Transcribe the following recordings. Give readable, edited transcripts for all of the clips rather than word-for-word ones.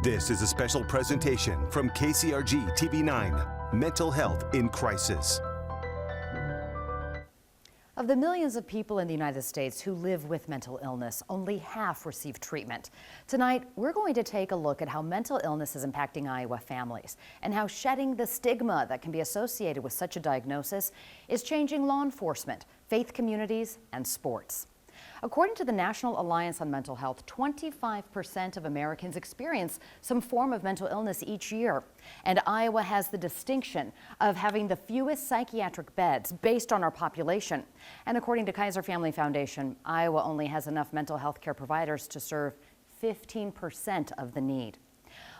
This is a special presentation from KCRG-TV9, Mental Health in Crisis. Of the millions of people in the United States who live with mental illness, only half receive treatment. Tonight, we're going to take a look at how mental illness is impacting Iowa families and how shedding the stigma that can be associated with such a diagnosis is changing law enforcement, faith communities, and sports. According to the National Alliance on Mental Health, 25% of Americans experience some form of mental illness each year. And Iowa has the distinction of having the fewest psychiatric beds based on our population. And according to Kaiser Family Foundation, Iowa only has enough mental health care providers to serve 15% of the need.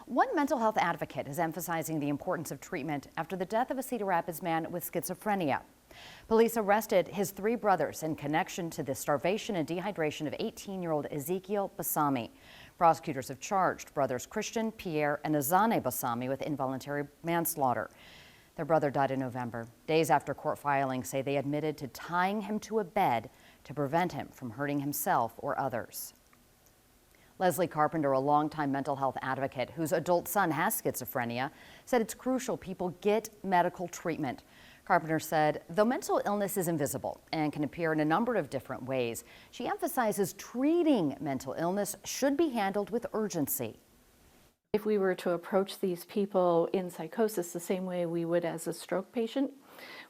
One mental health advocate is emphasizing the importance of treatment after the death of a Cedar Rapids man with schizophrenia. Police arrested his three brothers in connection to the starvation and dehydration of 18-year-old Ezekiel Basami. Prosecutors have charged brothers Christian, Pierre, and Azane Basami with involuntary manslaughter. Their brother died in November. Days after court filings say they admitted to tying him to a bed to prevent him from hurting himself or others. Leslie Carpenter, a longtime mental health advocate whose adult son has schizophrenia, said it's crucial people get medical treatment. Carpenter said, though mental illness is invisible and can appear in a number of different ways, she emphasizes treating mental illness should be handled with urgency. If we were to approach these people in psychosis the same way we would as a stroke patient,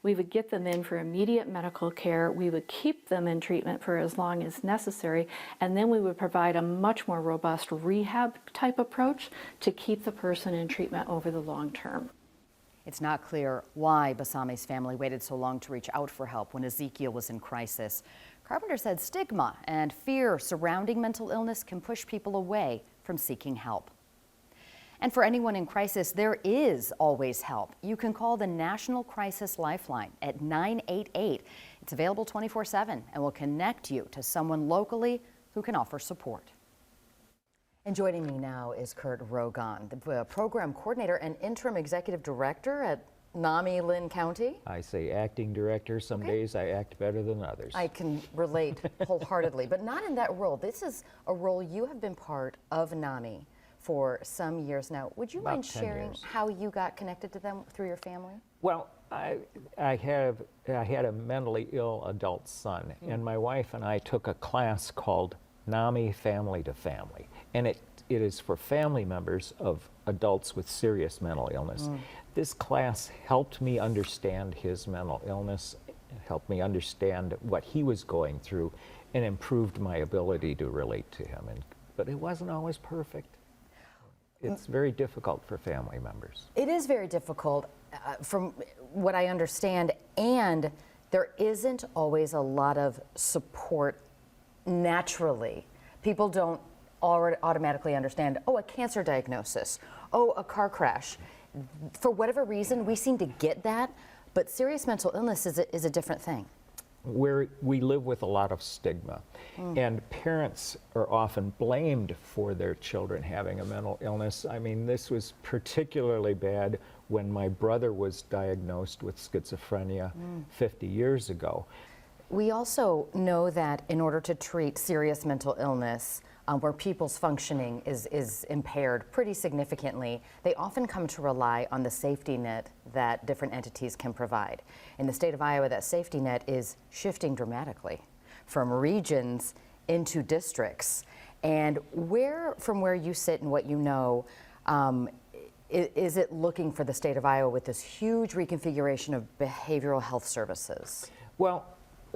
we would get them in for immediate medical care, we would keep them in treatment for as long as necessary, and then we would provide a much more robust rehab type approach to keep the person in treatment over the long term. It's not clear why Basami's family waited so long to reach out for help when Ezekiel was in crisis. Carpenter said stigma and fear surrounding mental illness can push people away from seeking help. And for anyone in crisis, there is always help. You can call the National Crisis Lifeline at 988. It's available 24/7 and will connect you to someone locally who can offer support. And joining me now is Kurt Rogan, the program coordinator and interim executive director at NAMI Lynn County. I say acting director. Some days I act better than others. I can relate wholeheartedly, but not in that role. This is a role you have been part of NAMI for some years now. Would you mind sharing how you got connected to them through your family? Well, I had a mentally ill adult son, and my wife and I took a class called NAMI Family to Family, and it is for family members of adults with serious mental illness. This class helped me understand his mental illness, helped me understand what he was going through, and improved my ability to relate to him. But it wasn't always perfect. It's very difficult for family members. It is very difficult from what I understand, and there isn't always a lot of support naturally. People don't automatically understand, oh, a cancer diagnosis, oh, a car crash. For whatever reason, we seem to get that, but serious mental illness is a different thing. We live with a lot of stigma, and parents are often blamed for their children having a mental illness. I mean, this was particularly bad when my brother was diagnosed with schizophrenia 50 years ago. We also know that in order to treat serious mental illness, where people's functioning is impaired pretty significantly, they often come to rely on the safety net that different entities can provide. In the state of Iowa, that safety net is shifting dramatically from regions into districts. And from where you sit and what you know, is it looking for the state of Iowa with this huge reconfiguration of behavioral health services? Well,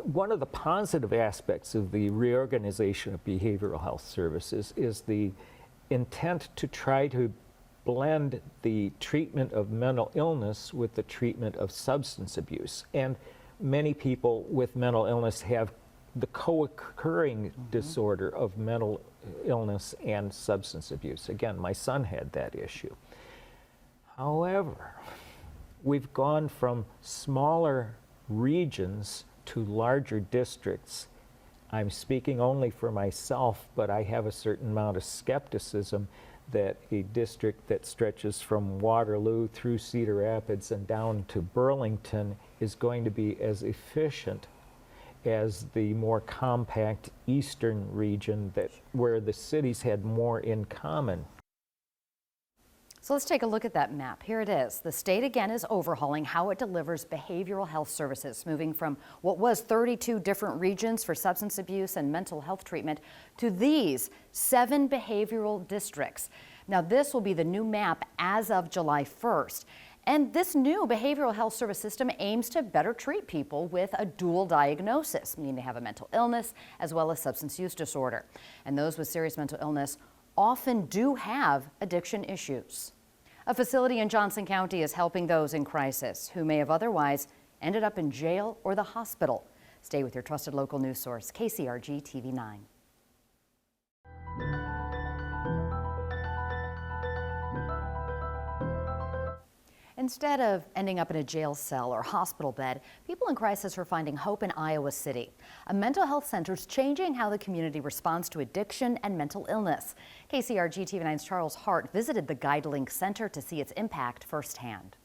one of the positive aspects of the reorganization of behavioral health services is the intent to try to blend the treatment of mental illness with the treatment of substance abuse. And many people with mental illness have the co-occurring disorder of mental illness and substance abuse. Again, my son had that issue. However, we've gone from smaller regions to larger districts. I'm speaking only for myself, but I have a certain amount of skepticism that a district that stretches from Waterloo through Cedar Rapids and down to Burlington is going to be as efficient as the more compact eastern region where the cities had more in common. So let's take a look at that map. Here it is. The state again is overhauling how it delivers behavioral health services, moving from what was 32 different regions for substance abuse and mental health treatment to these 7 behavioral districts. Now this will be the new map as of July 1st. And this new behavioral health service system aims to better treat people with a dual diagnosis, meaning they have a mental illness as well as substance use disorder. And those with serious mental illness often do have addiction issues. A facility in Johnson County is helping those in crisis who may have otherwise ended up in jail or the hospital. Stay with your trusted local news source, KCRG-TV9. Instead of ending up in a jail cell or hospital bed, people in crisis are finding hope in Iowa City. A mental health center is changing how the community responds to addiction and mental illness. KCRG-TV9's Charles Hart visited the GuideLink Center to see its impact firsthand.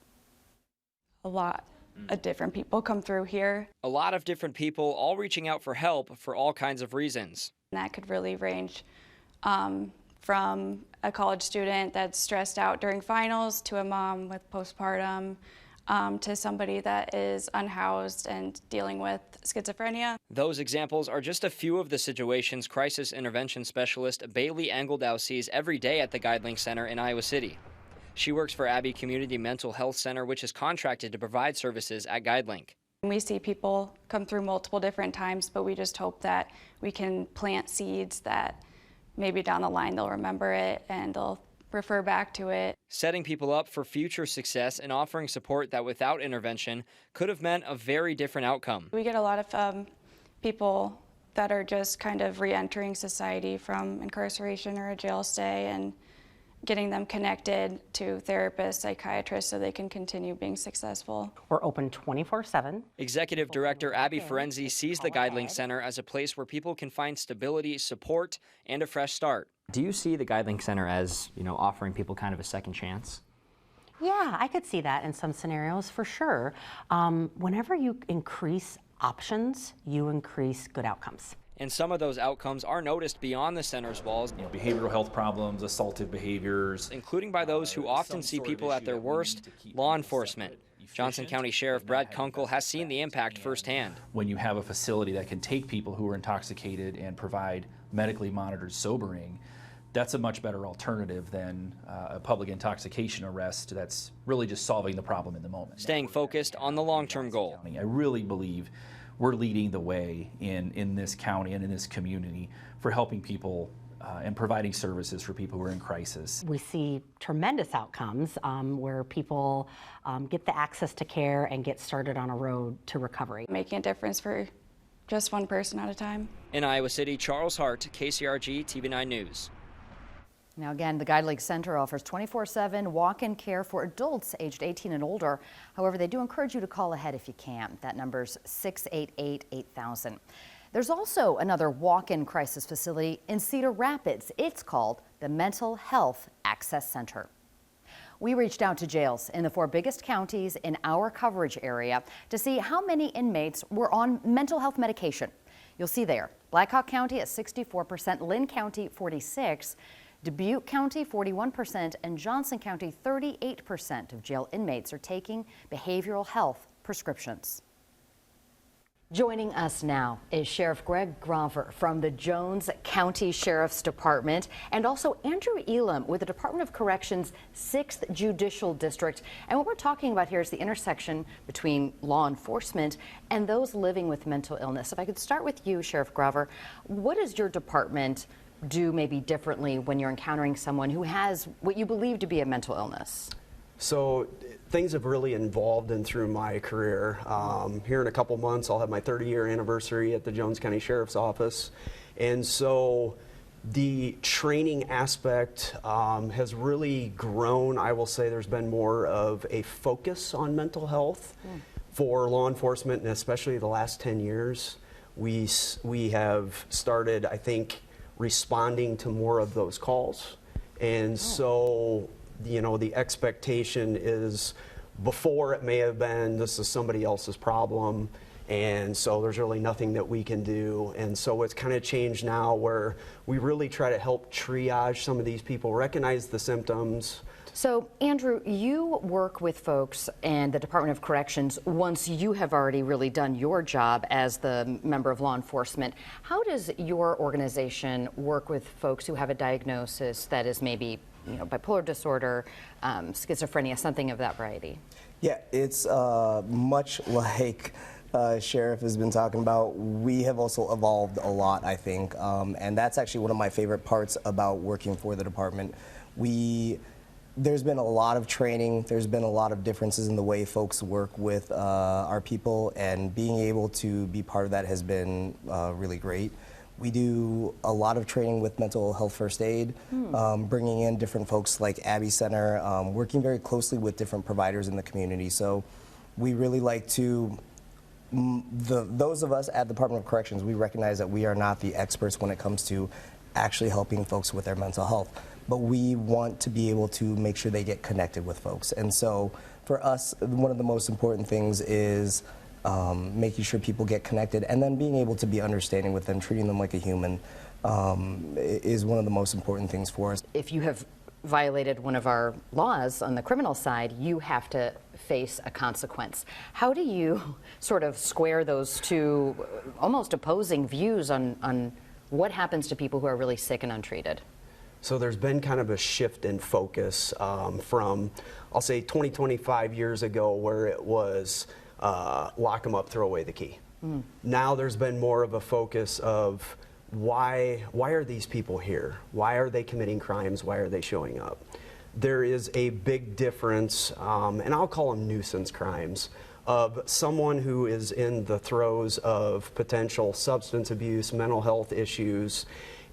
A lot of different people come through here. A lot of different people all reaching out for help for all kinds of reasons. And that could really range from a college student that's stressed out during finals to a mom with postpartum to somebody that is unhoused and dealing with schizophrenia. Those examples are just a few of the situations crisis intervention specialist Bailey Engeldow sees every day at the GuideLink Center in Iowa City. She works for Abbey Community Mental Health Center, which is contracted to provide services at GuideLink. We see people come through multiple different times, but we just hope that we can plant seeds that maybe down the line they'll remember it and they'll refer back to it. Setting people up for future success and offering support that without intervention could have meant a very different outcome. We get a lot of people that are just kind of re-entering society from incarceration or a jail stay and getting them connected to therapists, psychiatrists, so they can continue being successful. We're open 24/7. Executive Director Abby Ferenzi sees the GuideLink Center as a place where people can find stability, support, and a fresh start. Do you see the GuideLink Center as, offering people kind of a second chance? Yeah, I could see that in some scenarios for sure. Whenever you increase options, you increase good outcomes. And some of those outcomes are noticed beyond the center's walls, behavioral health problems, assaultive behaviors, including by those who often see people at their worst, law enforcement. Johnson County Sheriff Brad Kunkel has seen the impact firsthand. When you have a facility that can take people who are intoxicated and provide medically monitored sobering, that's a much better alternative than a public intoxication arrest that's really just solving the problem in the moment. Staying focused on the long-term goal. I really believe we're leading the way in this county and in this community for helping people and providing services for people who are in crisis. We see tremendous outcomes where people get the access to care and get started on a road to recovery. Making a difference for just one person at a time. In Iowa City, Charles Hart, KCRG-TV9 News. Now again, the GuideLink Center offers 24/7 walk-in care for adults aged 18 and older. However, they do encourage you to call ahead if you can. That number's 688-8000. There's also another walk-in crisis facility in Cedar Rapids. It's called the Mental Health Access Center. We reached out to jails in the 4 biggest counties in our coverage area to see how many inmates were on mental health medication. You'll see there, Blackhawk County at 64%, Lynn County 46%, Dubuque County 41%, and Johnson County 38% of jail inmates are taking behavioral health prescriptions. Joining us now is Sheriff Greg Grover from the Jones County Sheriff's Department and also Andrew Elam with the Department of Corrections 6th Judicial District. And what we're talking about here is the intersection between law enforcement and those living with mental illness. If I could start with you, Sheriff Grover, what does your department do maybe differently when you're encountering someone who has what you believe to be a mental illness? So things have really evolved and through my career. Here in a couple months, I'll have my 30-year anniversary at the Jones County Sheriff's Office. And so the training aspect has really grown. I will say there's been more of a focus on mental health for law enforcement, and especially the last 10 years. We have started, I think, responding to more of those calls. And so, the expectation is, before it may have been, this is somebody else's problem, And so there's really nothing that we can do. And so it's kind of changed now where we really try to help triage some of these people, recognize the symptoms. So, Andrew, you work with folks and the Department of Corrections once you have already really done your job as the member of law enforcement. How does your organization work with folks who have a diagnosis that is maybe, bipolar disorder, schizophrenia, something of that variety? Yeah, it's much like Sheriff has been talking about. We have also evolved a lot, I think, and that's actually one of my favorite parts about working for the department. There's been a lot of training, there's been a lot of differences in the way folks work with our people, and being able to be part of that has been really great. We do a lot of training with mental health first aid, bringing in different folks like Abby Center, working very closely with different providers in the community. So we really like to, those of us at the Department of Corrections, we recognize that we are not the experts when it comes to actually helping folks with their mental health, but we want to be able to make sure they get connected with folks. And so for us, one of the most important things is making sure people get connected, and then being able to be understanding with them, treating them like a human, is one of the most important things for us. If you have violated one of our laws on the criminal side, you have to face a consequence. How do you sort of square those two almost opposing views on what happens to people who are really sick and untreated? So there's been kind of a shift in focus from, I'll say, 25 years ago, where it was lock them up, throw away the key. Now there's been more of a focus of why are these people here? Why are they committing crimes? Why are they showing up? There is a big difference, and I'll call them nuisance crimes, of someone who is in the throes of potential substance abuse, mental health issues,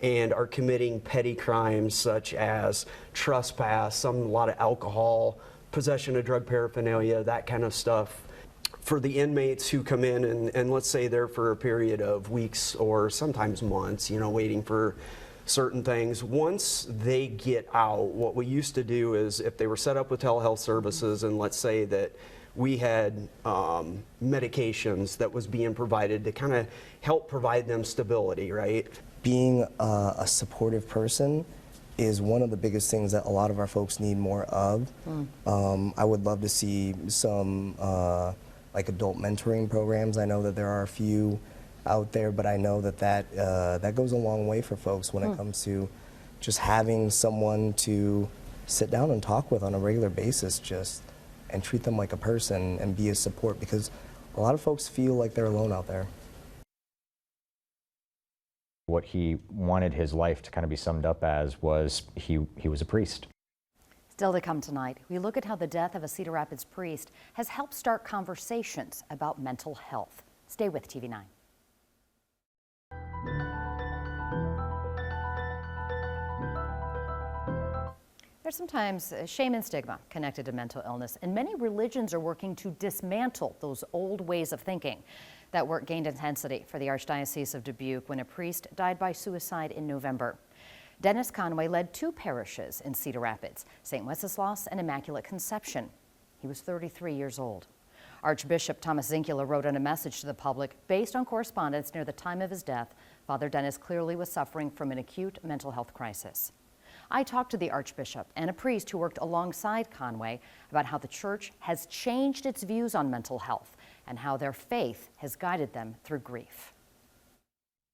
and are committing petty crimes such as trespass, a lot of alcohol, possession of drug paraphernalia, that kind of stuff. For the inmates who come in and let's say they're for a period of weeks or sometimes months, waiting for certain things, once they get out, what we used to do is if they were set up with telehealth services, and let's say that we had medications that was being provided to kind of help provide them stability, right? Being a supportive person is one of the biggest things that a lot of our folks need more of. I would love to see some like adult mentoring programs. I know that there are a few out there, but I know that that goes a long way for folks when it comes to just having someone to sit down and talk with on a regular basis, and treat them like a person and be a support, because a lot of folks feel like they're alone out there. What he wanted his life to kind of be summed up as was he was a priest. Still to come tonight, we look at how the death of a Cedar Rapids priest has helped start conversations about mental health. Stay with TV9. There's sometimes shame and stigma connected to mental illness, and many religions are working to dismantle those old ways of thinking. That work gained intensity for the Archdiocese of Dubuque when a priest died by suicide in November. Dennis Conway led 2 parishes in Cedar Rapids, St. Wenceslas and Immaculate Conception. He was 33 years old. Archbishop Thomas Zinkula wrote in a message to the public, based on correspondence near the time of his death, Father Dennis clearly was suffering from an acute mental health crisis. I talked to the Archbishop and a priest who worked alongside Conway about how the church has changed its views on mental health and how their faith has guided them through grief.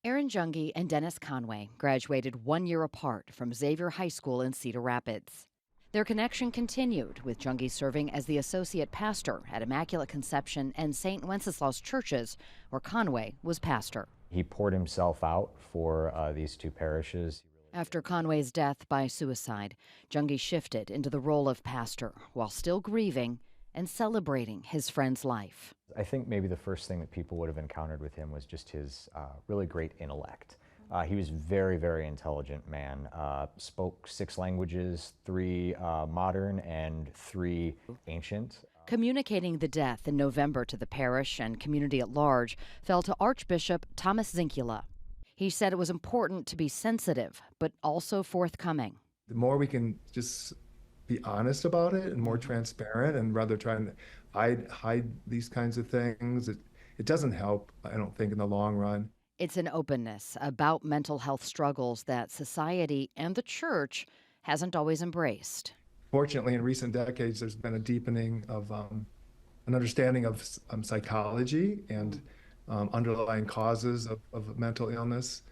Aaron Junge and Dennis Conway graduated 1 year apart from Xavier High School in Cedar Rapids. Their connection continued, with Junge serving as the associate pastor at Immaculate Conception and St. Wenceslas churches, where Conway was pastor. He poured himself out for these 2 parishes. After Conway's death by suicide, Junge shifted into the role of pastor while still grieving and celebrating his friend's life. I think maybe the first thing that people would have encountered with him was just his really great intellect. He was very, very intelligent man, spoke 6 languages, 3 modern and 3 ancient. Communicating the death in November to the parish and community at large fell to Archbishop Thomas Zinkula. He said it was important to be sensitive, but also forthcoming. The more we can just be honest about it and more transparent, and rather trying to hide these kinds of things, it doesn't help, I don't think, in the long run. It's an openness about mental health struggles that society and the church hasn't always embraced. Fortunately, in recent decades, there's been a deepening of an understanding of psychology and underlying causes of mental illness.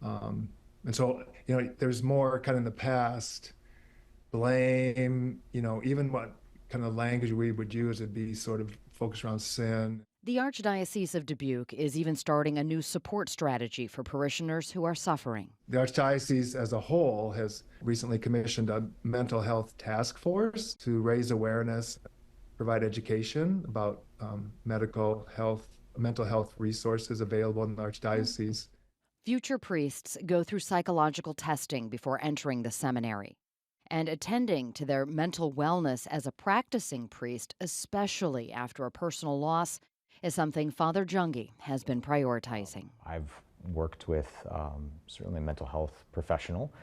And so, there's more kind of in the past, blame, even what kind of language we would use would be sort of focused around sin. The Archdiocese of Dubuque is even starting a new support strategy for parishioners who are suffering. The Archdiocese as a whole has recently commissioned a mental health task force to raise awareness, provide education about mental health resources available in the Archdiocese. Future priests go through psychological testing before entering the seminary. And attending to their mental wellness as a practicing priest, especially after a personal loss, is something Father Jungi has been prioritizing. I've worked with certainly a mental health professional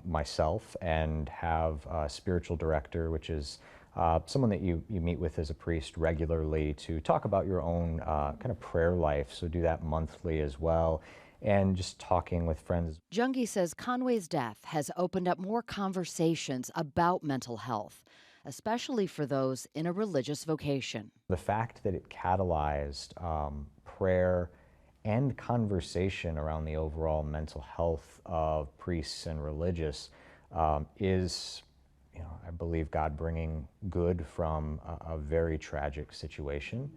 myself, and have a spiritual director, which is someone that you meet with as a priest regularly to talk about your own kind of prayer life. So do that monthly as well. And just talking with friends. Jungi says Conway's death has opened up more conversations about mental health, especially for those in a religious vocation. The fact that it catalyzed prayer and conversation around the overall mental health of priests and religious is, I believe, God bringing good from a very tragic situation.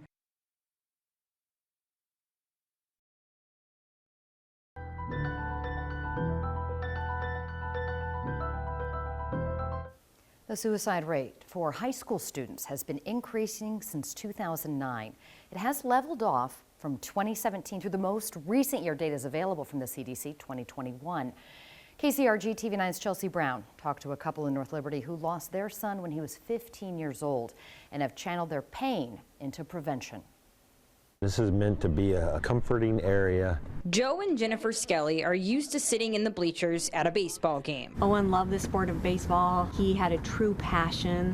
The suicide rate for high school students has been increasing since 2009. It has leveled off from 2017 through the most recent year data is available from the CDC, 2021. KCRG-TV9's Chelsea Brown talked to a couple in North Liberty who lost their son when he was 15 years old and have channeled their pain into prevention. This is meant to be a comforting area. Joe and Jennifer Skelly are used to sitting in the bleachers at a baseball game. Owen loved the sport of baseball. He had a true passion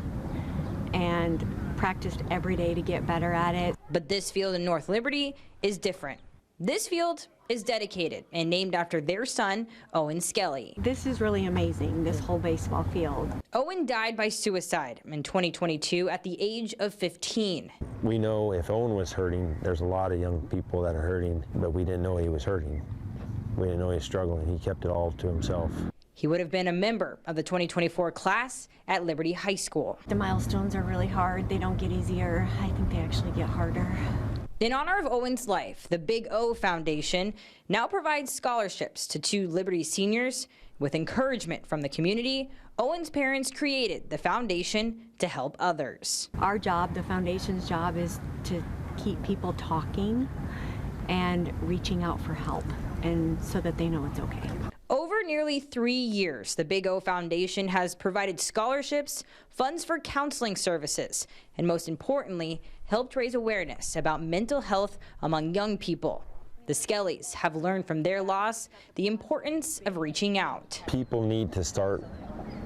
and practiced every day to get better at it. But this field in North Liberty is different. This field is dedicated and named after their son, Owen Skelly. This is really amazing, this whole baseball field. Owen died by suicide in 2022 at the age of 15. We know if Owen was hurting, there's a lot of young people that are hurting, but we didn't know he was hurting. We didn't know he was struggling. He kept it all to himself. He would have been a member of the 2024 class at Liberty High School. The milestones are really hard. They don't get easier. I think they actually get harder. In honor of Owen's life, the Big O Foundation now provides scholarships to 2 Liberty seniors. With encouragement from the community, Owen's parents created the foundation to help others. Our job, the foundation's job, is to keep people talking and reaching out for help, and so that they know it's okay. Over nearly 3 years, the Big O Foundation has provided scholarships, funds for counseling services, and most importantly, helped raise awareness about mental health among young people. The Skellys have learned from their loss the importance of reaching out. People need to start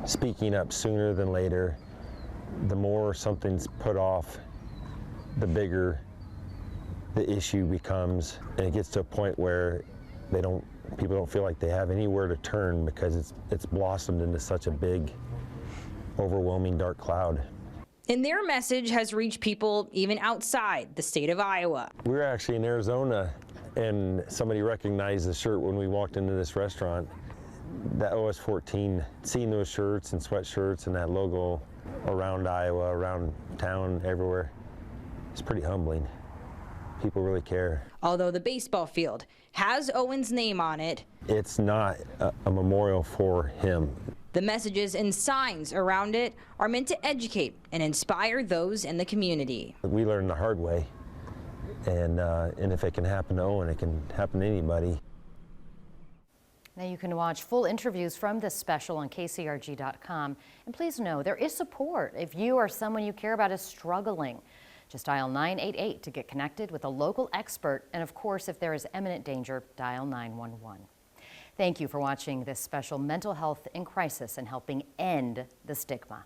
speaking up sooner than later. The more something's put off, the bigger the issue becomes, and it gets to a point where people don't feel like they have anywhere to turn because it's blossomed into such a big, overwhelming dark cloud. And their message has reached people even outside the state of Iowa. We were actually in Arizona, and somebody recognized the shirt when we walked into this restaurant. That OS 14, seeing those shirts and sweatshirts and that logo around Iowa, around town, everywhere, it's pretty humbling. People really care. Although the baseball field has Owen's name on it, it's not a memorial for him. The messages and signs around it are meant to educate and inspire those in the community. We learned the hard way, and if it can happen to Owen, it can happen to anybody. Now you can watch full interviews from this special on KCRG.com. And please know there is support if you or someone you care about is struggling. Just dial 988 to get connected with a local expert. And of course, if there is imminent danger, dial 911. Thank you for watching this special Mental Health in Crisis and helping end the stigma.